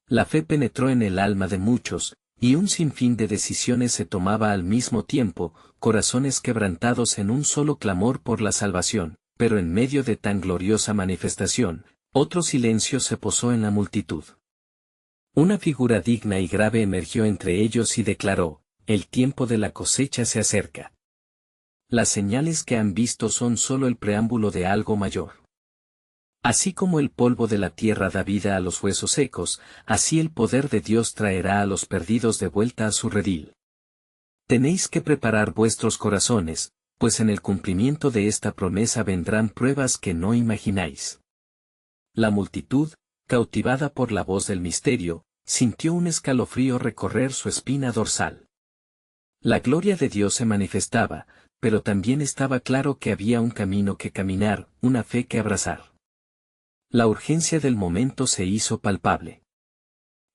La fe penetró en el alma de muchos, y un sinfín de decisiones se tomaba al mismo tiempo, corazones quebrantados en un solo clamor por la salvación. Pero en medio de tan gloriosa manifestación, otro silencio se posó en la multitud. Una figura digna y grave emergió entre ellos y declaró: «El tiempo de la cosecha se acerca. Las señales que han visto son solo el preámbulo de algo mayor. Así como el polvo de la tierra da vida a los huesos secos, así el poder de Dios traerá a los perdidos de vuelta a su redil. Tenéis que preparar vuestros corazones, pues en el cumplimiento de esta promesa vendrán pruebas que no imagináis». La multitud, cautivada por la voz del misterio, sintió un escalofrío recorrer su espina dorsal. La gloria de Dios se manifestaba, pero también estaba claro que había un camino que caminar, una fe que abrazar. La urgencia del momento se hizo palpable.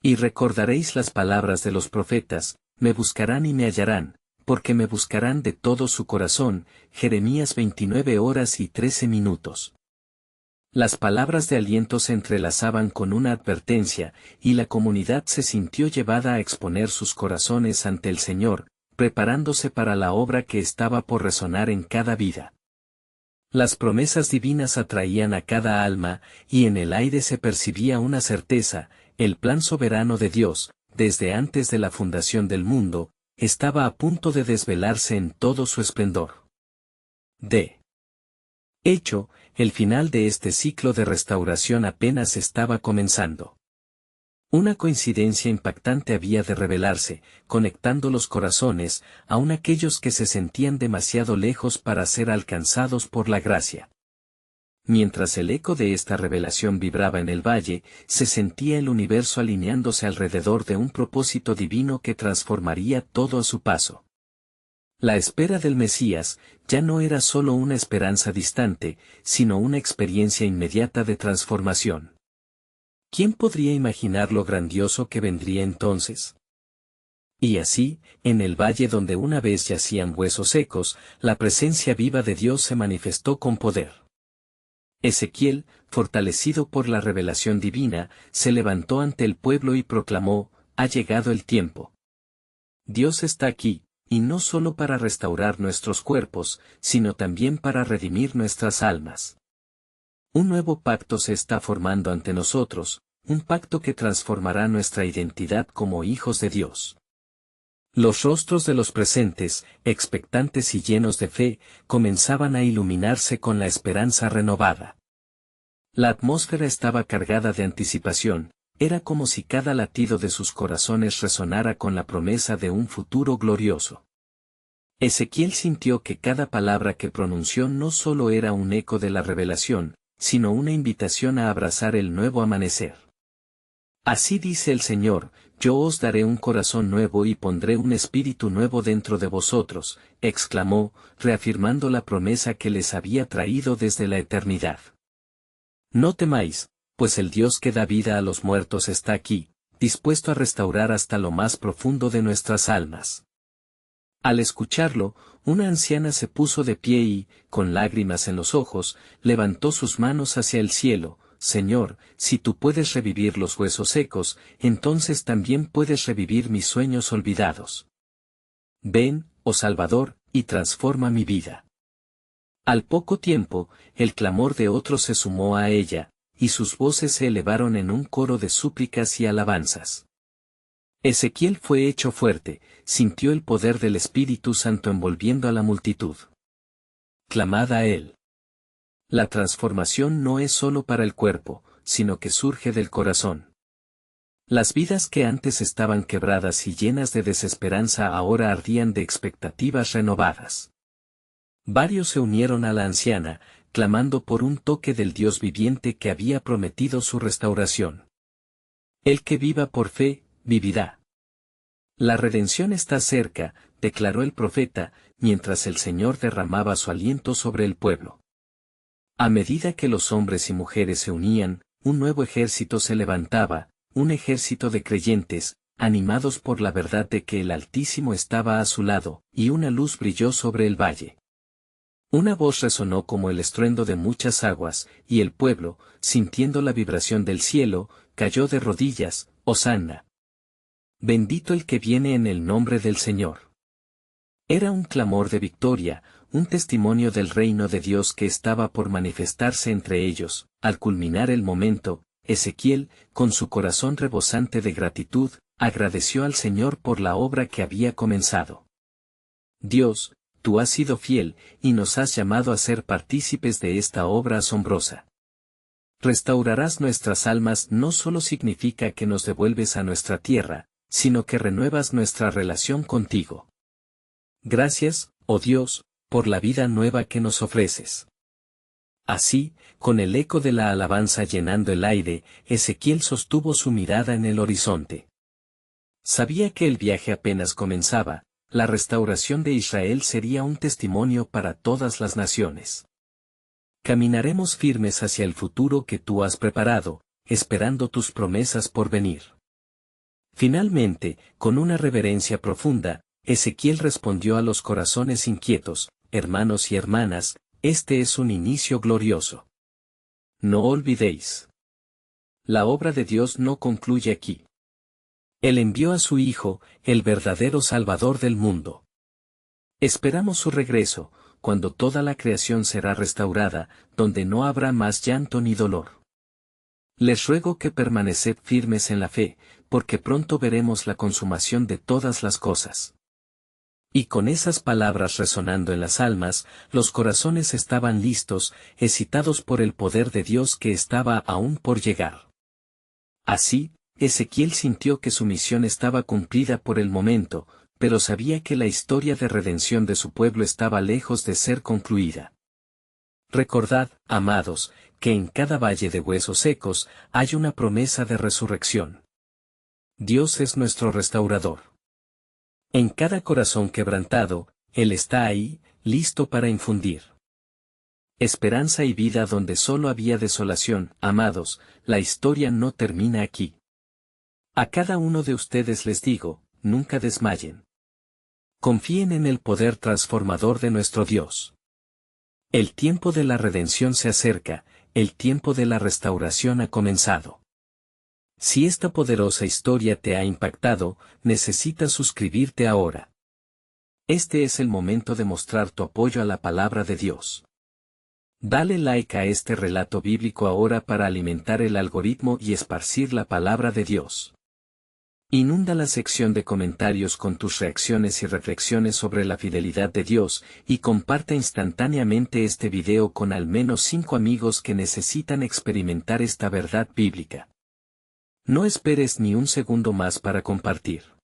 «Y recordaréis las palabras de los profetas: me buscarán y me hallarán, porque me buscarán de todo su corazón». Jeremías 29:13. Las palabras de aliento se entrelazaban con una advertencia, y la comunidad se sintió llevada a exponer sus corazones ante el Señor, preparándose para la obra que estaba por resonar en cada vida. Las promesas divinas atraían a cada alma, y en el aire se percibía una certeza: el plan soberano de Dios, desde antes de la fundación del mundo, estaba a punto de desvelarse en todo su esplendor. De hecho, el final de este ciclo de restauración apenas estaba comenzando. Una coincidencia impactante había de revelarse, conectando los corazones, aun aquellos que se sentían demasiado lejos para ser alcanzados por la gracia. Mientras el eco de esta revelación vibraba en el valle, se sentía el universo alineándose alrededor de un propósito divino que transformaría todo a su paso. La espera del Mesías ya no era solo una esperanza distante, sino una experiencia inmediata de transformación. ¿Quién podría imaginar lo grandioso que vendría entonces? Y así, en el valle donde una vez yacían huesos secos, la presencia viva de Dios se manifestó con poder. Ezequiel, fortalecido por la revelación divina, se levantó ante el pueblo y proclamó: «Ha llegado el tiempo. Dios está aquí, y no solo para restaurar nuestros cuerpos, sino también para redimir nuestras almas. Un nuevo pacto se está formando ante nosotros, un pacto que transformará nuestra identidad como hijos de Dios». Los rostros de los presentes, expectantes y llenos de fe, comenzaban a iluminarse con la esperanza renovada. La atmósfera estaba cargada de anticipación, era como si cada latido de sus corazones resonara con la promesa de un futuro glorioso. Ezequiel sintió que cada palabra que pronunció no solo era un eco de la revelación, sino una invitación a abrazar el nuevo amanecer. «Así dice el Señor, yo os daré un corazón nuevo y pondré un espíritu nuevo dentro de vosotros», exclamó, reafirmando la promesa que les había traído desde la eternidad. «No temáis, pues el Dios que da vida a los muertos está aquí, dispuesto a restaurar hasta lo más profundo de nuestras almas». Al escucharlo, una anciana se puso de pie y, con lágrimas en los ojos, levantó sus manos hacia el cielo: «Señor, si tú puedes revivir los huesos secos, entonces también puedes revivir mis sueños olvidados. Ven, oh Salvador, y transforma mi vida». Al poco tiempo, el clamor de otros se sumó a ella, y sus voces se elevaron en un coro de súplicas y alabanzas. Ezequiel fue hecho fuerte, sintió el poder del Espíritu Santo envolviendo a la multitud. Clamad a él. La transformación no es solo para el cuerpo, sino que surge del corazón. Las vidas que antes estaban quebradas y llenas de desesperanza ahora ardían de expectativas renovadas. Varios se unieron a la anciana, clamando por un toque del Dios viviente que había prometido su restauración. «El que viva por fe, vivirá». «La redención está cerca», declaró el profeta, mientras el Señor derramaba su aliento sobre el pueblo. A medida que los hombres y mujeres se unían, un nuevo ejército se levantaba, un ejército de creyentes, animados por la verdad de que el Altísimo estaba a su lado, y una luz brilló sobre el valle. Una voz resonó como el estruendo de muchas aguas, y el pueblo, sintiendo la vibración del cielo, cayó de rodillas: «Hosanna. Bendito el que viene en el nombre del Señor». Era un clamor de victoria, un testimonio del reino de Dios que estaba por manifestarse entre ellos. Al culminar el momento, Ezequiel, con su corazón rebosante de gratitud, agradeció al Señor por la obra que había comenzado. «Dios, tú has sido fiel, y nos has llamado a ser partícipes de esta obra asombrosa. Restaurarás nuestras almas no solo significa que nos devuelves a nuestra tierra, sino que renuevas nuestra relación contigo. Gracias, oh Dios, por la vida nueva que nos ofreces». Así, con el eco de la alabanza llenando el aire, Ezequiel sostuvo su mirada en el horizonte. Sabía que el viaje apenas comenzaba, la restauración de Israel sería un testimonio para todas las naciones. Caminaremos firmes hacia el futuro que tú has preparado, esperando tus promesas por venir. Finalmente, con una reverencia profunda, Ezequiel respondió a los corazones inquietos: «Hermanos y hermanas, este es un inicio glorioso. No olvidéis. La obra de Dios no concluye aquí. Él envió a su Hijo, el verdadero Salvador del mundo. Esperamos su regreso, cuando toda la creación será restaurada, donde no habrá más llanto ni dolor. Les ruego que permaneced firmes en la fe, porque pronto veremos la consumación de todas las cosas. Y con esas palabras resonando en las almas, los corazones estaban listos, excitados por el poder de Dios que estaba aún por llegar. Así, Ezequiel sintió que su misión estaba cumplida por el momento, pero sabía que la historia de redención de su pueblo estaba lejos de ser concluida. Recordad, amados, que en cada valle de huesos secos hay una promesa de resurrección. Dios es nuestro restaurador. En cada corazón quebrantado, Él está ahí, listo para infundir esperanza y vida donde solo había desolación. Amados, la historia no termina aquí. A cada uno de ustedes les digo, nunca desmayen. Confíen en el poder transformador de nuestro Dios. El tiempo de la redención se acerca, el tiempo de la restauración ha comenzado. Si esta poderosa historia te ha impactado, necesitas suscribirte ahora. Este es el momento de mostrar tu apoyo a la palabra de Dios. Dale like a este relato bíblico ahora para alimentar el algoritmo y esparcir la palabra de Dios. Inunda la sección de comentarios con tus reacciones y reflexiones sobre la fidelidad de Dios, y comparte instantáneamente este video con al menos 5 amigos que necesitan experimentar esta verdad bíblica. No esperes ni un segundo más para compartir.